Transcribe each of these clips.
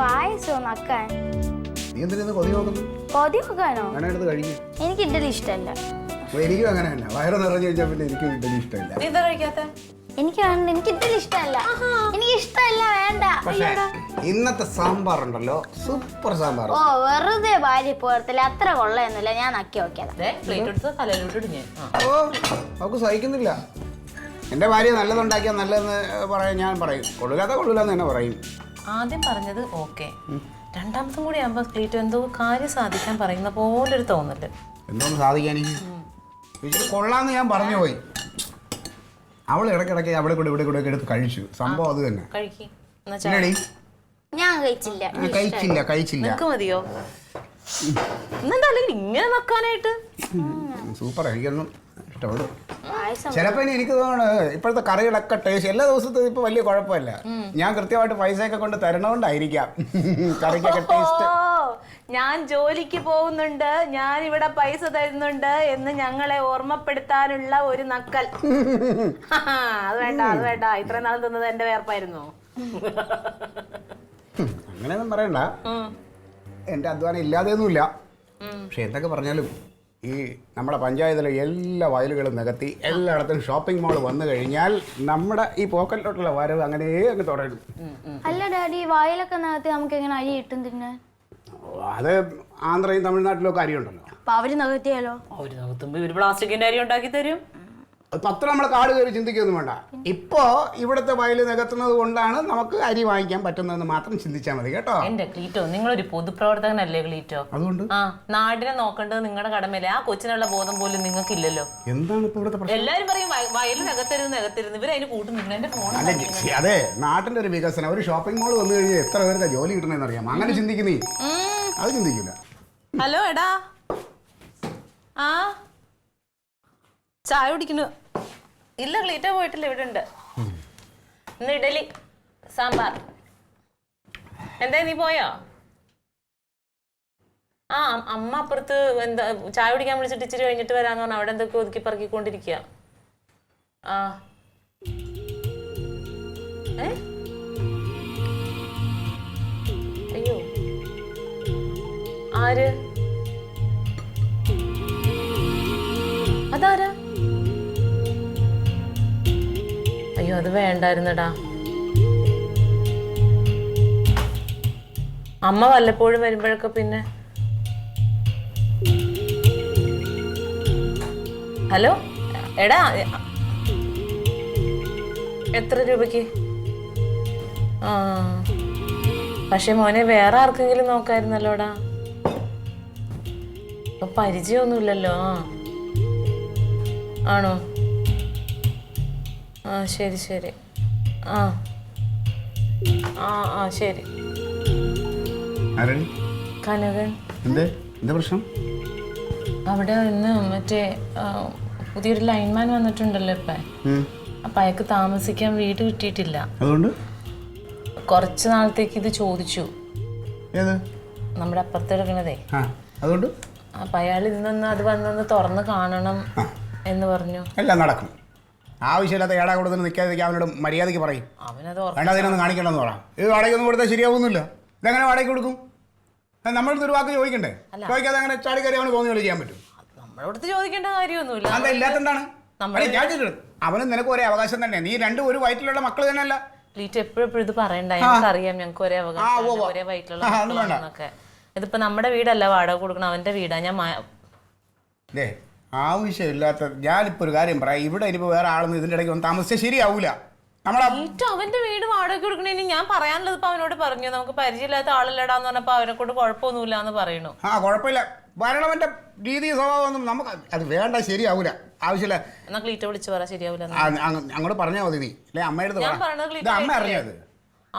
പായസം നക്കാൻ. നീ എന്തിനാ കൊതി നോക്കുന്നു? കൊതി നോക്കാനോ? എനിക്ക് ഇഡലി ഇഷ്ടമല്ല. എനിക്കും അങ്ങനെയല്ല. വയറ് നിറഞ്ഞു കഴിഞ്ഞാൽ പിന്നെ എനിക്കും ഇഡലി ഇഷ്ടമില്ല. എനിക്ക് ഇഡലി ഇഷ്ടമല്ല. എനിക്ക് ഇഷ്ടമല്ല, വേണ്ട. ഇന്നത്തെ സാമ്പാർ ഉണ്ടല്ലോ, സൂപ്പർ സാമ്പാർ. ഓ, വെറുതെ ഭാര്യ പോരത്തില്ല, അത്ര കൊള്ളയൊന്നുമില്ല. ഞാൻ നക്കി നോക്കിയതാ. ഓ, അവക്ക് സഹിക്കുന്നില്ല. എന്റെ ഭാര്യ നല്ലതുണ്ടാക്കിയാൽ നല്ലതെന്ന് പറയാൻ ഞാൻ പറയും, കൊള്ളില്ലാന്ന് തന്നെ പറയും. ആദ്യം പറഞ്ഞത് ഓക്കെ, രണ്ടാമത്തും കൂടി ആകുമ്പോ ക്ലീറ്റോ എന്തോ കാര്യം സാധിക്കാൻ പറയുന്ന പോലൊരു തോന്നല്. എന്തോന്ന് സാധിക്കാനീ? കൊള്ളാന്ന് ഞാൻ പറഞ്ഞു പോയി. അവൾ ഇടയ്ക്കിടയ്ക്ക് അവിടെ കൂടെ ഇവിടെ കൂടെ എടുത്ത് കഴിച്ചു. സംഭവം അത് തന്നെ. ഞാൻ കഴിച്ചില്ല. മതിയോ ഇങ്ങനെ വെക്കാനായിട്ട്? സൂപ്പർ, എനിക്കൊന്നും ഇഷ്ടപ്പെടും. ചിലപ്പോ എനിക്ക് തോന്നുന്നു ഇപ്പോഴത്തെ കറികളൊക്കെ ടേസ്റ്റ് എല്ലാ ദിവസത്തും ഇപ്പൊ വലിയ കുഴപ്പമില്ല. ഞാൻ കൃത്യമായിട്ട് പൈസയൊക്കെ കൊണ്ട് തരണോണ്ടായിരിക്കാം കറിക്കൊക്കെ ടേസ്റ്റ്. ഞാൻ ജോലിക്ക് പോകുന്നുണ്ട്, ഞാൻ ഇവിടെ പൈസ തരുന്നുണ്ട് എന്ന് ഞങ്ങളെ ഓർമ്മപ്പെടുത്താനുള്ള ഒരു നക്കൽ. അത് വേണ്ട. ഇത്രയും നാളും തന്നത് എന്റെ വേർപ്പായിരുന്നു. അങ്ങനെയൊന്നും പറയണ്ട, എന്റെ അധ്വാനം ഇല്ലാതെയൊന്നുമില്ല. പക്ഷെ എന്തൊക്കെ പറഞ്ഞാലും ഈ നമ്മുടെ പഞ്ചായത്തിലെ എല്ലാ വയലുകളും നികത്തി എല്ലായിടത്തും ഷോപ്പിംഗ് മാൾ വന്നു കഴിഞ്ഞാൽ നമ്മുടെ ഈ പോക്കറ്റിലോട്ടുള്ള വരവ് അങ്ങനെ അങ്ങ് തുടരും. അല്ല ഡാഡി, വയലൊക്കെ നികത്തി നമുക്ക് എങ്ങനെ അരി കിട്ടും തിന്നാൻ? അത് ആന്ധ്രയും തമിഴ്നാട്ടിലും ഒക്കെ അരിയുണ്ടല്ലോ. അപ്പൊ അവര് നികത്തിയാലോ? അവര് നികത്തുമ്പോ ഇവര് പ്ലാസ്റ്റിക്കിന്റെ അരി ഉണ്ടാക്കി തരും. പത്ര നമ്മൾ കാട് കയറി ചിന്തിക്കൊന്നും വേണ്ട. ഇപ്പോ ഇവിടുത്തെ വയല് നികത്തുന്നത് കൊണ്ടാണ് നമുക്ക് അരി വാങ്ങിക്കാൻ പറ്റുന്നതെന്ന് മാത്രം ചിന്തിച്ചാൽ മതി കേട്ടോ. എന്റെ ക്ലീറ്റോ, നിങ്ങളൊരു പൊതുപ്രവർത്തകനല്ലേ ക്ലീറ്റോ? അതുകൊണ്ട് നാടിനെ നോക്കേണ്ടത് നിങ്ങളുടെ കടമയില്ലേ? ആ കൊച്ചിനുള്ള ബോധം പോലും നിങ്ങൾക്ക് ഇല്ലല്ലോ. എന്താണ് ഇപ്പൊ ഇവിടുത്തെ പ്രശ്നം? എല്ലാരും പറയും വയലിൽ നികത്തരുന്ന് ഇവര് അതിന് കൂട്ടുന്നില്ല. എന്റെ ഫോൺ അതെ, നാട്ടിന്റെ ഒരു വികസനം, ഒരു ഷോപ്പിംഗ് മാൾ വന്നു കഴിഞ്ഞാൽ എത്ര പേർക്ക് ജോലി കിട്ടണമെന്ന് അറിയാം. അങ്ങനെ ചിന്തിക്കുന്നേ, അത് ചിന്തിക്കില്ല. ഹലോ എടാ, ആ ചായ കുടിക്കുന്നു. ഇല്ല, ക്ലീറ്റോ പോയിട്ടില്ല, ഇവിടെ ഉണ്ട്. ഇന്ന് ഇഡലി സാമ്പാർ. എന്താ നീ പോയോ? ആ, അമ്മ അപ്പുറത്ത് എന്താ ചായ കുടിക്കാൻ വിളിച്ചിട്ട് ഇച്ചിരി കഴിഞ്ഞിട്ട് വരാന്ന് പറഞ്ഞാൽ അവിടെ എന്തൊക്കെ ഒതുക്കി പറക്കിക്കൊണ്ടിരിക്കുക. ആ അയ്യോ, ആര്? അതാരാ? അയ്യോ, അത് വേണ്ടായിരുന്നടാ. അമ്മ വല്ലപ്പോഴും വരുമ്പോഴൊക്കെ പിന്നെ. ഹലോ എടാ, എത്ര രൂപയ്ക്ക്? ആ, പക്ഷെ മോനെ വേറെ ആർക്കെങ്കിലും നോക്കായിരുന്നല്ലോടാ. പരിചയമൊന്നുമില്ലല്ലോ. ആണോ? ആ, ശരി. ആ ശരി. കനകൻ. എന്താ പ്രശ്നം? അവിടെ ഇന്ന് മറ്റേ പുതിയൊരു ലൈൻമാൻ വന്നിട്ടുണ്ടല്ലോ ഇപ്പൊ. അപ്പൊ അയാൾക്ക് താമസിക്കാൻ വീട് കിട്ടിയിട്ടില്ല. അതുകൊണ്ട് കുറച്ച് നാളത്തേക്ക് ഇത് ചോദിച്ചു. നമ്മുടെ അപ്പുറത്ത് കിടക്കണതേ. അതുകൊണ്ട് അപ്പൊ അയാൾ ഇന്നൊന്ന് അത് വന്നൊന്ന് തുറന്ന് കാണണം എന്ന് പറഞ്ഞു. എല്ലാം നടക്കും. ആവശ്യമില്ലാത്ത ഏടാ കൊടുത്ത് നിൽക്കാതെ അവനോട് മര്യാദയ്ക്ക് പറയും. വേണ്ടതിനൊന്നും കാണിക്കണമെന്ന് പറയാം. ഇത് വാടകയൊന്നും കൊടുത്താൽ ശരിയാവുന്നില്ല. ഇതെങ്ങനെ വാടകയ്ക്ക് കൊടുക്കും? നമ്മളടുത്ത് ഒരു വാക്ക് ചോദിക്കണ്ടേ? ചോദിക്കാതെ അങ്ങനെ ചാടി കയറി അവന് തോന്നി ചെയ്യാൻ പറ്റും? നമ്മളടുത്ത് ചോദിക്കേണ്ട കാര്യമൊന്നുമില്ല. അതെന്താ ഇല്ലാത്തതാണ്? അവനും നിനക്ക് ഒരേ അവകാശം തന്നെ. നീ രണ്ടും ഒരു വയറ്റിലുള്ള മക്കൾ തന്നെയല്ല. എപ്പോഴും ഇത് പറയണ്ട, ഞങ്ങൾക്കറിയാം. ഞങ്ങൾക്ക് ഒരേ അവകാശം, ഒരേ വയറ്റിലുള്ള. ഇതിപ്പോ നമ്മുടെ വീടല്ല വാടക കൊടുക്കണം, അവന്റെ വീടാ. ഞാൻ ആവശ്യമില്ലാത്ത ഞാനിപ്പോ ഒരു കാര്യം പറയാം. ഇവിടെ ഇനിയിപ്പോ വേറെ ആളൊന്നും ഇതിന്റെ ഇടയ്ക്ക് ഒന്നും താമസിച്ചാൽ ശരിയാവൂല. അവന്റെ വീട് വാടക കൊടുക്കണേന് ഞാൻ പറയാനുള്ളത് ഇപ്പൊ അവനോട് പറഞ്ഞു. നമുക്ക് പരിചയമില്ലാത്ത ആളല്ലടാന്ന് പറഞ്ഞപ്പോ അവനെ കൊണ്ട് കുഴപ്പമൊന്നുമില്ല എന്ന് പറയണു. കുഴപ്പമില്ല. വരണവന്റെ രീതി സ്വഭാവമൊന്നും നമുക്ക് അത് വേണ്ട, ശരിയാവൂല. ആവശ്യമില്ല. എന്നാ ക്ലീറ്റോ വിളിച്ചു പറ, ശരിയാവൂല. അങ്ങോട്ട് പറഞ്ഞാൽ മതി. നീ അല്ലെ അമ്മയുടെ അമ്മ അറിഞ്ഞത്?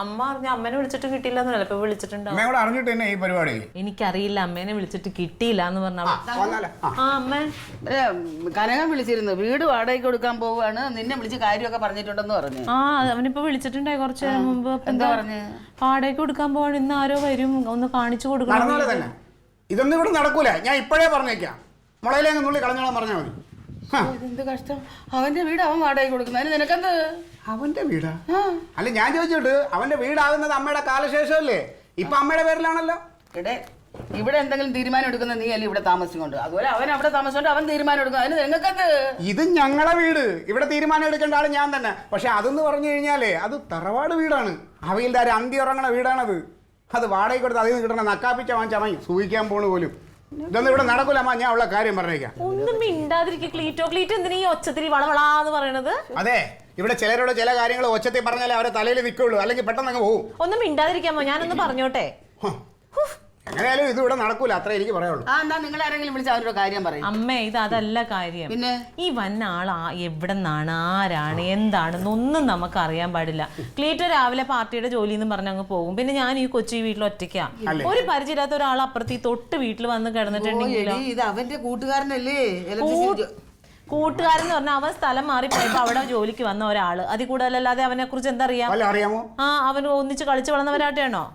അമ്മ അറിഞ്ഞ അമ്മേനെ വിളിച്ചിട്ട് കിട്ടിയില്ലെന്നല്ല ഇപ്പൊ വിളിച്ചിട്ടുണ്ടോ? അറിഞ്ഞിട്ട് തന്നെ ഈ പരിപാടി. എനിക്കറിയില്ല, അമ്മേനെ വിളിച്ചിട്ട് കിട്ടിയില്ല എന്ന് പറഞ്ഞ. അമ്മ കനകം വിളിച്ചിരുന്നു, വീട് വാടകയ്ക്ക് കൊടുക്കാൻ പോവാണ്, നിന്നെ വിളിച്ച് കാര്യമൊക്കെ പറഞ്ഞിട്ടുണ്ടെന്ന് പറഞ്ഞു. അവനിപ്പോ വിളിച്ചിട്ടുണ്ടായി കുറച്ചു നേരം മുമ്പ്. എന്താ പറഞ്ഞു? വാടകയ്ക്ക് കൊടുക്കാൻ പോവാണ്, ഇന്ന് ആരോ വരും, ഒന്ന് കാണിച്ചു കൊടുക്കണം. ഇതൊന്നും ഇവിടെ നടക്കൂല. ഞാൻ ഇപ്പോഴേ പറഞ്ഞേക്കാം. മുളയിലെ നുള്ളി കളഞ്ഞോളാൻ പറഞ്ഞാൽ മതി. എന്ത് കഷ്ടം. അവന്റെ വീട് അവൻ വാടകയ്ക്ക് കൊടുക്കുന്നതിന് നിനക്കെന്ത്? അവന്റെ വീടാ? അല്ല, ഞാൻ ചോദിച്ചോട്ട് അവന്റെ വീടാകുന്നത് അമ്മയുടെ കാലശേഷമല്ലേ? ഇപ്പൊ അമ്മയുടെ പേരിലാണല്ലോ. ഇവിടെ ഇവിടെ എന്തെങ്കിലും തീരുമാനം എടുക്കുന്ന നീ അല്ലേ ഇവിടെ താമസിച്ചുകൊണ്ട്, അതുപോലെ അവൻ അവിടെ താമസിച്ചുകൊണ്ട് അവൻ തീരുമാനം എടുക്കും. അതിന് നിങ്ങൾക്കത് ഇത് ഞങ്ങളെ വീട്, ഇവിടെ തീരുമാനം എടുക്കേണ്ട ആള് ഞാൻ തന്നെ. പക്ഷെ അതെന്ന് പറഞ്ഞു കഴിഞ്ഞാലേ അത് തറവാട് വീടാണ്, അവയിൽക്കാര് അന്തി ഉറങ്ങണ വീടാണത്. അത് വാടകയ്ക്ക് കൊടുത്ത് അതിൽ നിന്ന് കിട്ടണ നക്കാപ്പിച്ച വാങ്ങിച്ചമൈ സൂഹിക്കാൻ പോണു പോലും. ഇതൊന്നും ഇവിടെ നടക്കൂല അമ്മ, ഞാൻ ഉള്ള കാര്യം പറഞ്ഞേക്കാം. ഒന്നും മിണ്ടാതിരിക്കും. ക്ലീറ്റോ എന്തിനാ ഈ ഒച്ചത്തിരി വളവളാന്ന് പറയണത്? അതെ, ഇവിടെ ചിലരോട് ചില കാര്യങ്ങൾ ഒച്ചത്തിൽ പറഞ്ഞാലേ അവരെ തലയിൽ നിൽക്കുള്ളൂ, അല്ലെങ്കിൽ പെട്ടെന്ന് അങ്ങ് പോകും. ഒന്നും മിണ്ടാതിരിക്കാമോ? ഞാനൊന്ന് പറഞ്ഞോട്ടെ. എങ്ങനെയാലും ഇത് ഇവിടെ നടക്കൂല, അത്ര എനിക്ക് പറയാനുള്ളൂ. എന്നാ നിങ്ങൾ ആരെങ്കിലും വിളിച്ച് അവരുടെ കാര്യം പറയും. അമ്മേ, ഇത് അതല്ല കാര്യം. പിന്നെ ഈ വന്ന ആളാ എവിടെ നിന്നാണ്, ആരാണ്, എന്താണെന്നൊന്നും നമുക്ക് അറിയാൻ പാടില്ല. ക്ലീറ്റോ രാവിലെ പാർട്ടിയുടെ ജോലി എന്ന് പറഞ്ഞ് അങ്ങ് പോകും. പിന്നെ ഞാൻ ഈ കൊച്ചി വീട്ടിൽ ഒറ്റയ്ക്കാ. ഒരു പരിചയമില്ലാത്ത ഒരാൾ അപ്പുറത്ത് ഈ തൊട്ട് വീട്ടിൽ വന്ന് കിടന്നിട്ടുണ്ടെങ്കിലോ? ഇത് അവന്റെ കൂട്ടുകാരനല്ലേ? കൂട്ടുകാരൻ എന്ന് പറഞ്ഞാൽ അവൻ സ്ഥലം മാറിപ്പോയപ്പോ അവിടെ ജോലിക്ക് വന്ന ഒരാള്. അതിൽ കൂടുതലല്ലാതെ അവനെ കുറിച്ച് എന്താ അറിയാമോ? അവൻ ഒന്നിച്ച് കളിച്ചു വളർന്നവരാട്ടാണോ?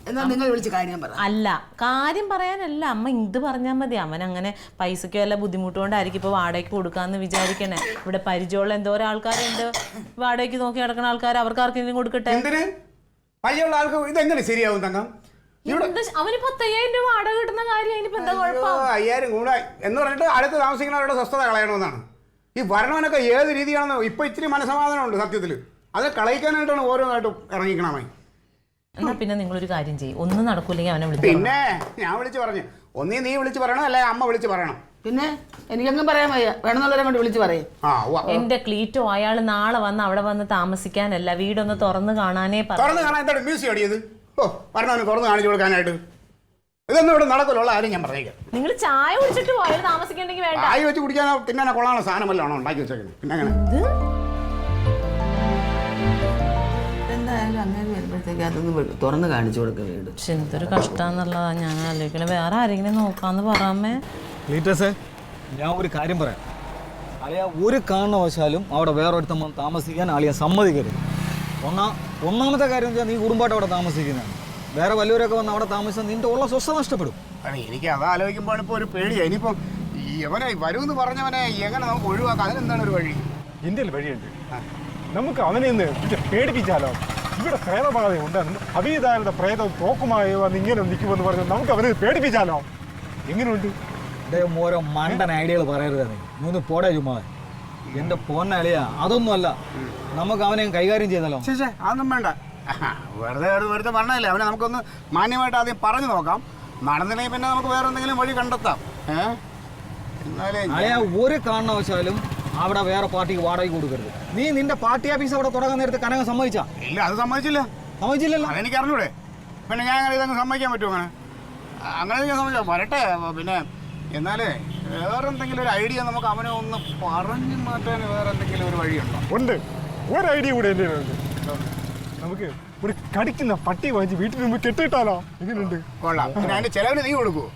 എന്നാ നിങ്ങൾ വിളിച്ച് കാര്യം പറ. അല്ല, കാര്യം പറയാനല്ല അമ്മ, ഇത് പറഞ്ഞാൽ മതി. അവൻ അങ്ങനെ പൈസയ്ക്കോ വല്ല ബുദ്ധിമുട്ടുകൊണ്ടായിരിക്കും ഇപ്പൊ വാടകയ്ക്ക് കൊടുക്കാന്ന് വിചാരിക്കണേ. ഇവിടെ പരിചയമുള്ള എന്തോരം ആൾക്കാരുണ്ട് വാടകയ്ക്ക് നോക്കി നടക്കുന്ന ആൾക്കാർ. അവർക്ക് ആർക്കെങ്കിലും കൊടുക്കട്ടെ. ഇതെങ്ങനെ ശരിയാവും തങ്കം? അവന് 10,000 രൂപ വാടക കിട്ടുന്ന കാര്യം അതിനിപ്പോ എന്താ കുഴപ്പം? 5,000 കൂടെ എന്ന് പറഞ്ഞിട്ട് അടുത്ത് താമസിക്കുന്നവരുടെ സ്വസ്ഥത കളയണമെന്നാണ്. ഈ ഭരണവനൊക്കെ ഏത് രീതിയാണെന്ന് ഇപ്പൊ ഇച്ചിരി മനസ്സമാധാനമുണ്ട് സത്യത്തിൽ. അത് കളയിക്കാനായിട്ടാണ് ഓരോന്നായിട്ടും ഇറങ്ങിക്കണമേ. എന്നാ പിന്നെ നിങ്ങളൊരു കാര്യം ചെയ്യും, ഒന്നും നടക്കൂല്ലെങ്കിൽ അവനെ വിളിച്ചു. പിന്നെ ഞാൻ വിളിച്ചു പറഞ്ഞു, ഒന്നീ നീ വിളിച്ചു പറയണം, അല്ലെ അമ്മ വിളിച്ചു പറയണം. പിന്നെ എനിക്കങ്ങും പറയാൻ വയ്യ, വേണമെന്നുള്ളവരെ കൊണ്ട് വിളിച്ചു പറയും. എന്റെ ക്ലീറ്റോ അയാൾ നാളെ വന്ന് അവിടെ വന്ന് താമസിക്കാനല്ല, വീടൊന്ന് തുറന്ന് കാണാനേ തുറന്ന് കാണാൻ എന്താണ് മ്യൂസിയം അടിയത്? പറഞ്ഞവന് തുറന്ന് കാണിച്ചു കൊടുക്കാനായിട്ട് ഇതൊന്നും ഇവിടെ നടക്കില്ല ആരും ഞാൻ പറഞ്ഞേക്കാം. നിങ്ങൾ ചായ കുടിച്ചിട്ട് പോയാൽ താമസിക്കണ്ടെങ്കിൽ വേണ്ട. ചായ വെച്ച് കുടിക്കാനോ തിന്നാനോ കൊള്ളാണോ സാധനമല്ലോ ആണോ ഉണ്ടാക്കി വെച്ചേക്കുന്നത്? പിന്നെ അങ്ങനെ എന്തായാലും അങ്ങനെ വരുമ്പോഴത്തേക്ക് അതൊന്ന് തുറന്ന് കാണിച്ചു കൊടുക്കുക വീട്. പക്ഷെ എന്തൊരു കഷ്ടാന്നുള്ളതാ ഞാൻ ആലോചിക്കണേ. വേറെ ആരെങ്കിലും നോക്കാന്ന് പറയാമേ. ക്ലീറ്റസേ, ഞാൻ ഒരു കാര്യം പറയാം. അളിയ ഒരു കാരണവശാലും അവിടെ വേറൊരുത്തം താമസിക്കാൻ അളിയ സമ്മതിക്കരുത്. ഒന്നാമത്തെ കാര്യം വെച്ചാൽ നീ കുടുംബമായിട്ട് അവിടെ താമസിക്കുന്നതാണ്. വേറെ വല്ലവരൊക്കെ വന്ന് അവിടെ താമസിച്ചാൽ നിന്റെ ഉള്ള സ്വസ്ഥ നഷ്ടപ്പെടും. അതെ, എനിക്ക് അത് ആലോചിക്കുമ്പോൾ ഇപ്പോൾ ഒരു പേടിയാണ്. ഇനിയിപ്പം ഇവനെ വരുമെന്ന് പറഞ്ഞവനെ എങ്ങനെ നമുക്ക് ഒഴിവാക്കാം? അതിനെന്താണ് ഒരു വഴി? ഇന്ത്യയിൽ വഴിയുണ്ട്. നമുക്ക് അവനെ ഒന്ന് പേടിപ്പിച്ചാലോ? ഇവിടെ പ്രേതബാധ ഉണ്ടായിരുന്നു, അവീതാരുടെ പ്രേതം തോക്കുമായി വന്ന് ഇങ്ങനെ നിൽക്കുമെന്ന് പറഞ്ഞ് നമുക്ക് അവനെ പേടിപ്പിച്ചാലോ? എങ്ങനെയുണ്ട്? ഓരോ മണ്ടൻ ഐഡിയകൾ പറയരുത്. നീ ഒന്ന് പോടേ ചുമ്മാ. എന്റെ പൊന്നളിയാ, അതൊന്നും അല്ല. നമുക്ക് അവനെ കൈകാര്യം ചെയ്താലോ? ശേ, അതൊന്നും വേണ്ട. വെറുതെ പറഞ്ഞല്ലേ, അവനെ നമുക്കൊന്ന് മാന്യമായിട്ട് ആദ്യം പറഞ്ഞു നോക്കാം. നടന്നില്ലെങ്കിൽ പിന്നെ നമുക്ക് വേറെ എന്തെങ്കിലും വഴി കണ്ടെത്താം. അളിയ ഒരു കാരണവശാലും അവിടെ വേറെ പാർട്ടിക്ക് വാടകയ്ക്ക് കൊടുക്കരുത്. നീ നിന്റെ പാർട്ടി ഓഫീസ് അവിടെ തുടങ്ങാൻ നേരത്തെ കനകം സമ്മതിച്ചാ? ഇല്ല, അത് സമ്മതിച്ചില്ലല്ലോ. അതെനിക്ക് അറിഞ്ഞൂടെ? പിന്നെ ഞാൻ അങ്ങനെ ഇതങ്ങ് സമ്മതിക്കാൻ പറ്റുമോ? അങ്ങനെ ഞാൻ സമ്മതിക്കാം, വരട്ടെ. പിന്നെ എന്നാലേ വേറെ എന്തെങ്കിലും ഒരു ഐഡിയ നമുക്ക് അവനെ ഒന്ന് പറഞ്ഞു മാറ്റാൻ വേറെ എന്തെങ്കിലും ഒരു വഴിയുണ്ടോ? ഉണ്ട്, ഒരു ഐഡിയ കൂടെ എൻ്റെ ഉണ്ട്. നമുക്ക് ഒരു കടിക്കുന്ന പട്ടി വാങ്ങിച്ച് വീട്ടിൽ മുമ്പ് കെട്ടിട്ടാലോ? എങ്ങനെയുണ്ട്? കൊള്ളാം. പിന്നെ അതിന്റെ ചെലവിന് നീ കൊടുക്കുവോ?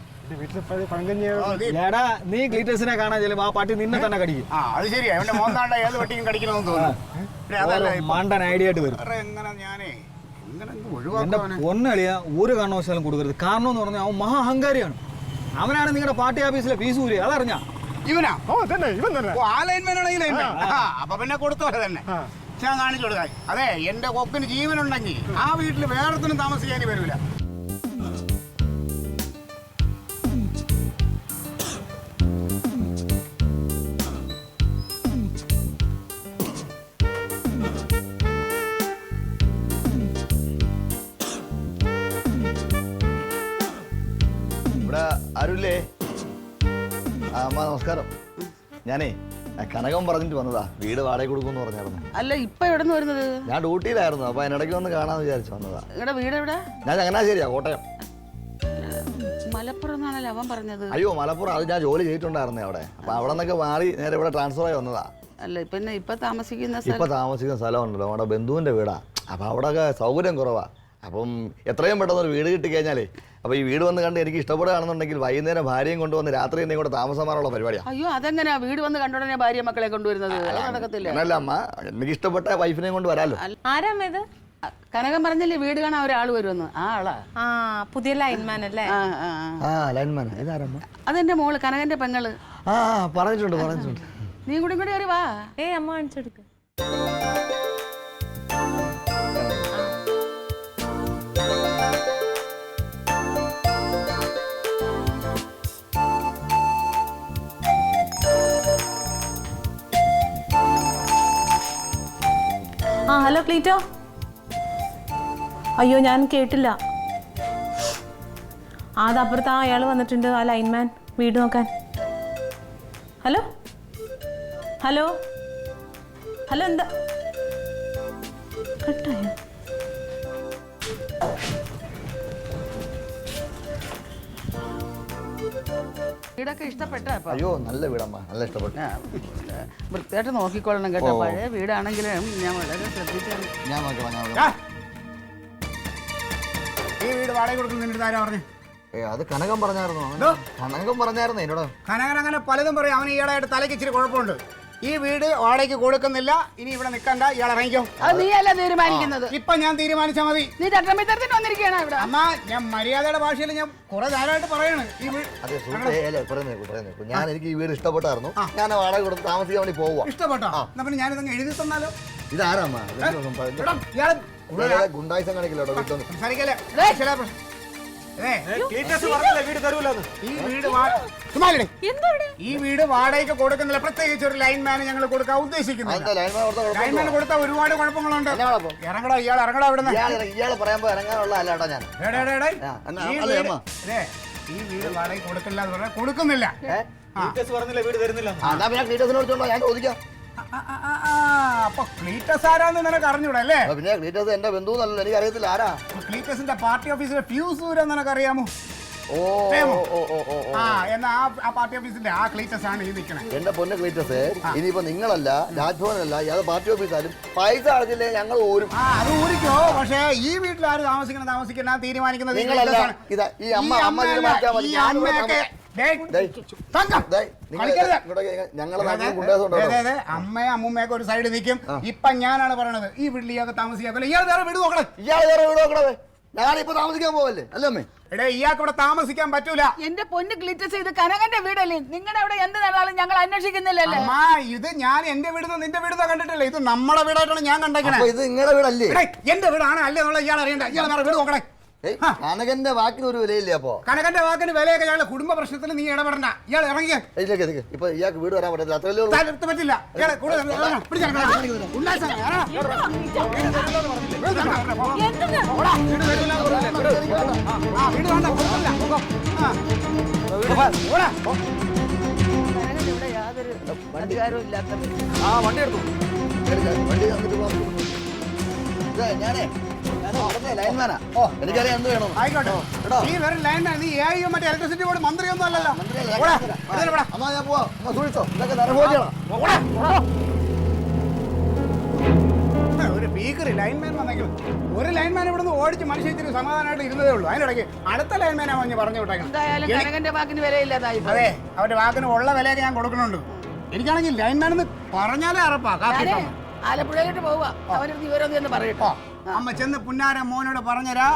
നീ ക്ലീറ്റസിനെ കാണാൻ ചെല്ലുമ്പോ ആ പട്ടി നിന്നെ തന്നെ കടിക്കും. അത് ശരിയാ, അവന്റെ മോന്താണ്ട ഏത് പട്ടിയും കടിക്കണമെന്ന് തോന്നുന്നു. മണ്ടൻ ഐഡിയ ആയിട്ട് വരും. എന്റെ പൊന്നളിയ ഒരു കാരണവശാലും കൊടുക്കരുത്. കാരണം എന്ന് പറഞ്ഞാൽ അവൻ മഹാ അഹങ്കാരിയാണ്. അവനാണ് നിങ്ങളുടെ പാർട്ടി ഓഫീസിലെ ഫീസ് ഊരി. അതറിഞ്ഞാ? ഇവനാ? ഇവൻ തന്നെ. അപ്പൊ പിന്നെ കൊടുത്തോലെ തന്നെ ഞാൻ കാണിച്ചു കൊടുക്കാൻ. അതെ, എന്റെ കൊക്കിന് ജീവനുണ്ടെങ്കിൽ ആ വീട്ടിൽ വേറൊന്നും താമസിക്കാനും വരില്ല. ഇവിടെ ആരുമില്ലേ? അമ്മ നമസ്കാരം. ഞാനേ കനകം പറഞ്ഞിട്ട് വന്നതാ, വീട് വാടക കൊടുക്കുമെന്ന് പറഞ്ഞായിരുന്നു. അല്ല, ഇപ്പൊ എവിടെ നിന്ന് വരുന്നത്? ഞാൻ ഡ്യൂട്ടിയിലായിരുന്നു, അപ്പൊ അതിനിടയ്ക്ക് വന്ന് കാണാന്ന് വിചാരിച്ചു വന്നതാ. നിങ്ങളുടെ വീട് എവിടെ? ഞാൻ ചങ്ങനാശ്ശേരിയാ, കോട്ടയം. മലപ്പുറം എന്നാണല്ലോ അവൻ പറഞ്ഞത്. അയ്യോ, മലപ്പുറം. അത് ഞാൻ ജോലി ചെയ്തിട്ടുണ്ടായിരുന്നേ അവിടെ. അപ്പൊ അവിടെ നിന്നൊക്കെ മാറി നേരെ ഇവിടെ ട്രാൻസ്ഫർ ആയി വന്നതാ. അല്ല, പിന്നെ ഇപ്പൊ താമസിക്കുന്ന സ്ഥലം ഉണ്ടല്ലോ, നമ്മുടെ ബന്ധുവിന്റെ വീടാ. അപ്പൊ അവിടെ സൗകര്യം കുറവാ. അപ്പം എത്രയും പെട്ടെന്ന് ഒരു വീട് കിട്ടിക്കഴിഞ്ഞാലേ, അപ്പോൾ ഈ വീട് വന്ന് കണ്ട് എനിക്ക് ഇഷ്ടപ്പെടുകയാണെന്നുണ്ടെങ്കിൽ വൈകുന്നേരം ഭാര്യയും കൊണ്ടുവന്ന് രാത്രി എന്നെ കൂടെ താമസം മാറാനുള്ള പരിപാടിയാണ്. അയ്യോ, അതെങ്ങനെയാ വീട് വന്ന് കണ്ടുടനെ ഭാര്യ മക്കളെ കൊണ്ടുവരുന്നത്? നടക്കത്തില്ല. അല്ല അമ്മ, എനിക്ക് ഇഷ്ടപ്പെട്ട വൈഫിനെ കൊണ്ട് വരാലോ. ആരാമേത്? കനകം പറഞ്ഞില്ലേ വീട് കാണാൻ ഒരാൾ വരുമെന്ന്. ആ ആളാ? പുതിയ ലൈൻമാൻ അല്ലേ? ലൈൻമാൻ. ഇതാരമ്മ? അതെന്റെ മോള്, കനകന്റെ പെങ്ങള്. പറഞ്ഞിട്ടുണ്ട്. നീ കൂടി കയറി വാ. അമ്മ കാണിച്ചെടുക്ക്. ആ ഹലോ ക്ലീറ്റോ. അയ്യോ ഞാൻ കേട്ടില്ല. അതപ്പുറത്ത് അയാൾ വന്നിട്ടുണ്ട്, ആ ലൈൻമാൻ വീട് നോക്കാൻ. ഹലോ ഹലോ ഹലോ എന്താ കട്ടായോ? വീടൊക്കെ ഇഷ്ടപ്പെട്ടോ ഇപ്പൊ? അയ്യോ നല്ല വീടമ്മ, നല്ല ഇഷ്ടപ്പെട്ടു. വൃത്തിയായിട്ട് നോക്കിക്കൊള്ളണം കേട്ടോ. പഴയ വീടാണെങ്കിലും ഞാൻ വളരെ ശ്രദ്ധിച്ചാണ്. ഞാൻ നോക്കാം. ഈ വീട് വാടക കൊടുക്കുന്നതിന് ആരാ പറഞ്ഞു? അത് കനകം പറഞ്ഞായിരുന്നു. കനകം പറഞ്ഞായിരുന്നു എന്നോട്. കനകൻ അങ്ങനെ പലതും പറയും. അവന് ഈടായിട്ട് തലയ്ക്ക് ഇച്ചിരി കുഴപ്പമുണ്ട്. ഈ വീട് വാടകയ്ക്ക് കൊടുക്കുന്നില്ല, ഇനി ഇവിടെ നിൽക്കണ്ട, ഇയാൾ ഇറങ്ങിക്കോ. അത് നീയല്ല തീരുമാനിക്കുന്നത്. ഇപ്പൊ ഞാൻ തീരുമാനിച്ചാൽ മതി. നീ ചട്ടമ്പിത്തരത്തിന് വന്നിരിക്കുകയാണ് ഇവിടെ. അമ്മ, ഞാൻ മര്യാദയുടെ ഭാഷയിൽ ഞാൻ കുറെ നേരമായിട്ട് പറയാണ് ഈ വീട്. അതെ സുഹൃത്തേ, പറയുന്നേക്കു. ഞാൻ എനിക്ക് ഈ വീട് ഇഷ്ടപ്പെട്ടായിരുന്നു. ഞാൻ വാടക കൊടുത്ത് താമസിക്കാൻ വേണ്ടി പോവാ. ഇഷ്ടപ്പെട്ടോ? എന്നാ പിന്നെ ഞാനിതങ്ങ് എഴുതി തന്നാലോ? ഇതാരാമ്മ? ഇയാള് ഗുണ്ടായിസം കാണിക്കില്ലോ വീട്ടിൽ. സംസാരിക്കല്ലേ? ഈ വീട് വാടകയ്ക്ക് കൊടുക്കുന്നില്ല. പ്രത്യേകിച്ച് ഒരു ലൈൻമാന് ഞങ്ങൾ കൊടുക്കാൻ ഉദ്ദേശിക്കുന്നില്ല. ലൈൻമാൻ കൊടുത്താൽ ഒരുപാട് കുഴപ്പങ്ങളുണ്ട്. ഇറങ്ങടാ, ഇയാൾ ഇറങ്ങടാ ഇവിടെ. ഇയാള് പറയുമ്പോ ഇറങ്ങാനുള്ള അല്ലാട്ടോ ഞാൻ. ഈ വീട് വാടകയ്ക്ക് കൊടുക്കില്ല എന്ന് പറഞ്ഞാൽ കൊടുക്കുന്നില്ല. വീട് തരുന്നില്ല. ഞാൻ ചോദിക്കാം. അപ്പൊ ക്ലീറ്റസ് ആരാന്ന് നിനക്ക് അറിഞ്ഞൂടെ അല്ലേ? പിന്നെ ക്ലീറ്റസ് എന്റെ ബന്ധു എന്നല്ലോ, എനിക്ക് അറിയത്തില്ല ആരാ. ക്ലീറ്റസിന്റെ പാർട്ടി ഓഫീസിലെ ഫ്യൂസ് ഊരാൻ നിനക്ക് അറിയാമോ? എന്നാ ആ പാർട്ടി ഓഫീസിന്റെ ആ ക്ലീറ്റസ് ആണ് ഈ നിൽക്കണേ. എന്റെ പൊന്നെ ക്ലീറ്റസ്, ഇനിയിപ്പോ നിങ്ങളല്ല, രാജ്ഭവനല്ല, ഏത് പാർട്ടി ഓഫീസാലും പൈസ അടച്ചില്ലേ ഞങ്ങൾ ഊരും. അത് ഊരിക്കോ. പക്ഷേ ഈ വീട്ടിൽ ആര് താമസിക്കണ തീരുമാനിക്കുന്നത് നിങ്ങളല്ല. ഇതാ ഈ അമ്മ തീരുമാനിച്ചാൽ മതി. അമ്മയും അമ്മൂമ്മയൊക്കെ ഒരു സൈഡ് നിൽക്കും. ഇപ്പൊ ഞാനാണ് പറയണത്, ഈ വീട്ടിൽ ഇയാൾക്ക് താമസിക്കാൻ. ഇയാൾ വേറെ വീട് നോക്കണം. ഇയാൾ വേറെ വീട് നോക്കണേ. ഞാനിപ്പോ താമസിക്കാൻ പോവല്ലേ അല്ലേ അമ്മേ? എടേ, ഇയാൾക്ക് ഇവിടെ താമസിക്കാൻ പറ്റൂല. എന്റെ പൊന്ന് ക്ലീറ്റസ്, ഇത് കനകന്റെ വീടല്ലേ? നിങ്ങളുടെ അവിടെ എന്ത് നടന്നാലും ഞങ്ങൾ അന്വേഷിക്കുന്നില്ലല്ലേ? അമ്മ, ഇത് ഞാൻ എന്റെ വീടുന്നോ നിന്റെ വീടുന്നോ കണ്ടിട്ടില്ല. ഇത് നമ്മുടെ വീടായിട്ടാണ് ഞാൻ കണ്ടേക്കണേ. ഇത് നിങ്ങളുടെ വീടല്ലേ? എന്റെ വീടാണ് അല്ലേ എന്നുള്ള ഇയാൾ അറിയണ്ട. ഇയാൾ വേറെ വീട് നോക്കണേ. കനകന്റെ വാക്കിന് ഒരു വിലയില്ലേ? അപ്പൊ കനകന്റെ വാക്കിന് വിലയൊക്കെ ഞങ്ങളുടെ കുടുംബ പ്രശ്നത്തിൽ നീ ഇടപെടണ്ട. ഇയാൾ ഇറങ്ങിയ ഇപ്പൊ ഇയാൾക്ക് വീട് വരാൻ പറ്റില്ല, അത്രയല്ലേ പറ്റില്ല. ഇവിടെ യാതൊരു അധികാരവും ഇല്ലാത്ത വണ്ടി എടുത്തു. വണ്ടി തന്നിട്ട് പോകാം. ഞാനേ ലൈൻമാനാ. എനിക്കറിയാം എന്ത് വേണം. ആയിക്കോട്ടെ. നീ വേറെ ലൈൻമാൻ. നീ മറ്റേ ഇലക്ട്രിസിറ്റി ബോർഡ് മന്ത്രിയൊന്നും അല്ലല്ലോ. അമ്മ ഞാൻ പോവാ. സൂക്ഷിച്ചോ, ഇതൊക്കെ നരഭോജിയാണ്. ഒരു ഭീകരി ലൈൻമാൻ വന്നെങ്കിലും ഒരു ലൈൻമാൻ ഇവിടെ നിന്ന് ഓടിച്ച് മനുഷ്യ ഇച്ചിരി സമാധാനമായിട്ട് ഇരുന്നതേ ഉള്ളൂ. അതിനിടയ്ക്ക് അടുത്ത ലൈൻമാനാ പറഞ്ഞ് പറഞ്ഞു വിട്ടേക്കണം. എന്തായാലും കനകന്റെ വാക്കിന് വിലയില്ലാതായി. അതെ, അവരുടെ വാക്കിന് ഉള്ള വിലയൊക്കെ ഞാൻ കൊടുക്കുന്നുണ്ട്. എനിക്കാണെങ്കിൽ ലൈൻമാൻ എന്ന് പറഞ്ഞാലേ അറപ്പാ. ആലപ്പുഴയിലോട്ട് പോവുക. അവരുടെ വിവരം എന്ന് പറയട്ടോ. അമ്മ ചെന്ന് പുന്നാര മോനോട് പറഞ്ഞരാ,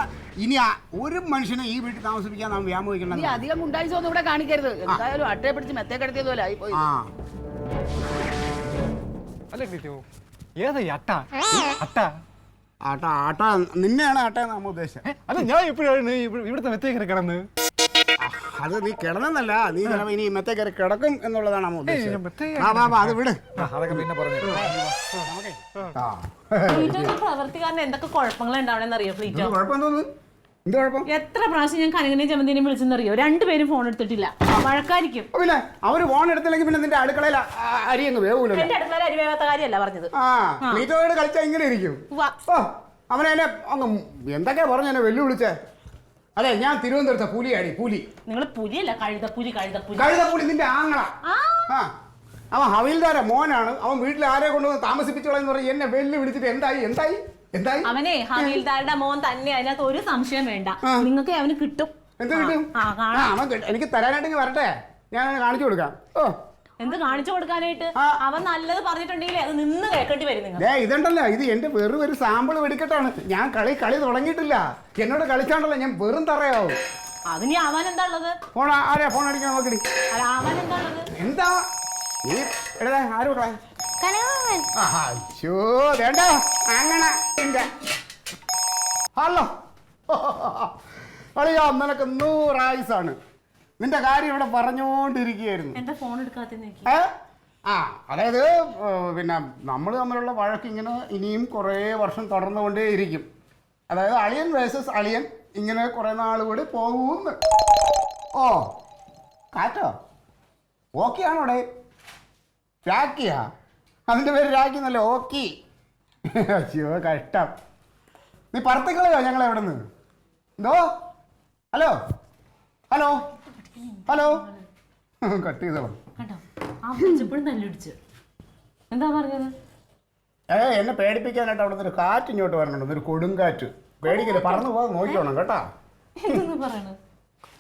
ഇനി ഒരു മനുഷ്യനെ ഈ വീട്ടിൽ താമസിപ്പിക്കാൻ നാം വ്യാമോഹിക്കണം. നീ അധികം ഉണ്ടായിസൊന്നും ഇവിടെ കാണിക്കരുത്. എന്തായാലും അട്ടയെ പിടിച്ച് മെത്തേ കിടത്തിയത് പോലെ ആയി പോയി. അല്ലേ ക്ലീറ്റോ? ഏതാ ഈ അട്ട? ആട്ട നിന്നെയാണ് ആട്ട നമ്മ ഉദ്ദേശിച്ചത്. അല്ല, ഞാൻ എപ്പോഴാണ് ഇവിടുത്തെ മെത്തേക്കര കിടന്ന്? അത് നീ കിടന്നല്ല, നീ ചിലപ്പോ ഇനി മെത്തേ കയറി കിടക്കും എന്നുള്ളതാണ് നമ്മ ഉദ്ദേശിച്ചത്. അത് വിട്. അതൊക്കെ പിന്നെ പറഞ്ഞു. പ്രവർത്തിക്കാരന് എന്തൊക്കെ കുഴപ്പങ്ങളുണ്ടാവണെന്ന് അറിയോ ഫ്ലീറ്റോ? കുഴപ്പം തോന്നുന്നു. എന്ത് കുഴപ്പം? എത്ര പ്രാവശ്യം ഞാൻ കനകനെയും ചമ്മന്തിനെയും വിളിച്ചെന്നറിയോ? രണ്ടുപേരും ഫോൺ എടുത്തിട്ടില്ല. വഴക്കായിരിക്കും. പിന്നെ അവര് ഫോൺ എടുത്തില്ലെങ്കിൽ പിന്നെ നിന്റെ അടുക്കളയിൽ അരി അങ്ങ് വേവൂല. എന്റെ അടുക്കളയിൽ അരി വേവാത്ത കാര്യമല്ല പറഞ്ഞത്. ക്ലീറ്റോയോട് കളിച്ചാൽ ഇങ്ങനെ ഇരിക്കും. അവനെന്നെ അങ്ങ് എന്തൊക്കെയാ പറഞ്ഞു എന്നെ വെല്ലുവിളിച്ചേ. അതെ, ഞാൻ തിരുവനന്തപുരത്തെ പുലിയാടി. പുലി. നിങ്ങൾ പുലിയല്ല, കഴുതപ്പുലി. കഴുതപ്പുലി നിന്റെ ആങ്ങള. അവൻ ഹവീൽദാര മോനാണ്. അവൻ വീട്ടിൽ ആരെ കൊണ്ടുവന്ന് താമസിപ്പിച്ചോളെന്ന് പറഞ്ഞ് എന്നെ വെല്ലു വിളിച്ചിട്ട് എന്തായി? അവനെ ഹവീൽദാരുടെ മോൻ തന്നെ, അതിനകത്ത് ഒരു സംശയം വേണ്ട. നിങ്ങൾക്ക് അവന് കിട്ടും. എന്ത് കിട്ടും? അവൻ എനിക്ക് തരാനായിട്ടെങ്കിൽ വരട്ടെ, ഞാൻ കാണിച്ചു കൊടുക്കാം. എന്ത് കാണിച്ചു കൊടുക്കാനായിട്ട്? അവൻ നല്ലത് പറഞ്ഞിട്ടുണ്ടെങ്കിൽ അത് നിന്ന് കേൾക്കേണ്ടി വരും നിങ്ങൾ. ഇതുണ്ടല്ലോ, ഇത് എന്റെ വെറും ഒരു സാമ്പിൾ വെടിക്കെട്ടാണ്. ഞാൻ കളി തുടങ്ങിയിട്ടില്ല. എന്നോട് കളിച്ചാണ്ടല്ലോ ഞാൻ വെറും തറയാവും. അത് നീ അവൻ എന്താ ഉള്ളത്? ഫോൺ അടിക്കാൻ നോക്കടി. അവൻ എന്താ ഉള്ളത്? എന്താ നീ എടാ ആരും വേണ്ട അങ്ങനെ. ഹലോ അളിയാ, നിനക്ക് 100 ആയുസാണ്. നിന്റെ കാര്യം ഇവിടെ പറഞ്ഞോണ്ടിരിക്കുകയായിരുന്നു. എന്താ ഫോൺ എടുക്കാത്ത? ആ അതായത് പിന്നെ നമ്മൾ തമ്മിലുള്ള വഴക്ക് ഇങ്ങനെ ഇനിയും കുറേ വർഷം തുടർന്നുകൊണ്ടേയിരിക്കും. അതായത് അളിയൻ വേഴ്സസ് അളിയൻ ഇങ്ങനെ കുറേ നാൾ കൂടി പോകുമെന്ന്. ഓ കാറ്റോ ഓക്കെയാണോ അവിടെ? രാക്കിയാ? അതിൻ്റെ പേര് രാക്കി എന്നല്ലേ? ഓക്കി. അയ്യോ കഷ്ടം. നീ പറത്തിക്കളയോ ഞങ്ങളെ എവിടെ നിന്ന്? എന്തോ? ഹലോ ഹലോ ഹലോ കട്ട് ചെയ്തോ. എന്താ പറഞ്ഞത്? എന്നെ പേടിപ്പിക്കാനായിട്ട് അവിടെ നിന്ന് ഒരു കാറ്റ് ഇങ്ങോട്ട് വരണുണ്ട്, ഒരു കൊടുങ്കാറ്റ്. പേടിക്കില്ല, പറന്നു പോകാൻ നോക്കിക്കോണം കേട്ടാ.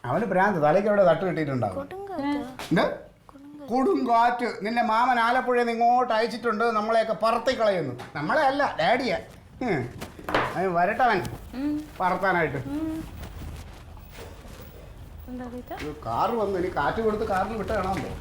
അവന് ഭ്രാന്ത്, തലയ്ക്ക് അവിടെ തട്ട് കിട്ടിയിട്ടുണ്ടാവും. കൊടുങ്കാറ്റ്. നിന്നെ മാമൻ ആലപ്പുഴയിൽ നിന്ന് ഇങ്ങോട്ട് അയച്ചിട്ടുണ്ട് നമ്മളെയൊക്കെ പറത്തിക്കളയുന്നു. നമ്മളെ അല്ല, ഡാഡിയാ. അവൻ വരട്ടവൻ പറത്താനായിട്ട്. കാറ് വന്നു, ഇനി കാറ്റ് കൊടുത്ത് കാറിൽ വിട്ട് കാണാമല്ലോ.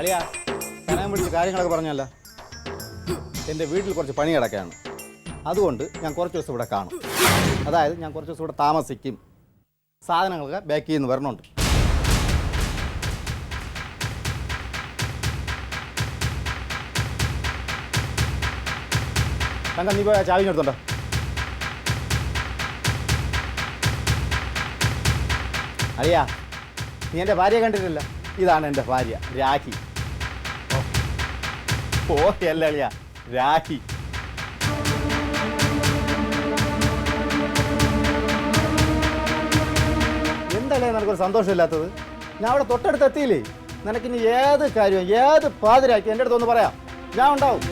അളിയാ, കനകം പിടിച്ച് കാര്യങ്ങളൊക്കെ പറഞ്ഞല്ല. എൻ്റെ വീട്ടിൽ കുറച്ച് പണി കിടക്കുകയാണ്. അതുകൊണ്ട് ഞാൻ കുറച്ച് ദിവസം ഇവിടെ കാണും. അതായത് ഞാൻ കുറച്ച് ദിവസം ഇവിടെ താമസിക്കും. സാധനങ്ങളൊക്കെ ബാക്കിൽ നിന്ന് വരണുണ്ട്. തങ്ക നീ പോയാൽ ചാവിഞ്ഞെടുത്തുണ്ടോ? അളിയാ, നീ എൻ്റെ ഭാര്യയെ കണ്ടിട്ടില്ല? ഇതാണ് എൻ്റെ ഭാര്യ രാഖി. ഓ അല്ല അളിയാ, രാഖി. എന്തല്ലേ നിനക്കൊരു സന്തോഷമില്ലാത്തത്? ഞാൻ അവിടെ തൊട്ടടുത്ത് എത്തിയില്ലേ? നിനക്കിനി ഏത് കാര്യവും ഏത് പാതിരാക്കി എൻ്റെ അടുത്തൊന്ന് പറയാം, ഞാൻ ഉണ്ടാവും.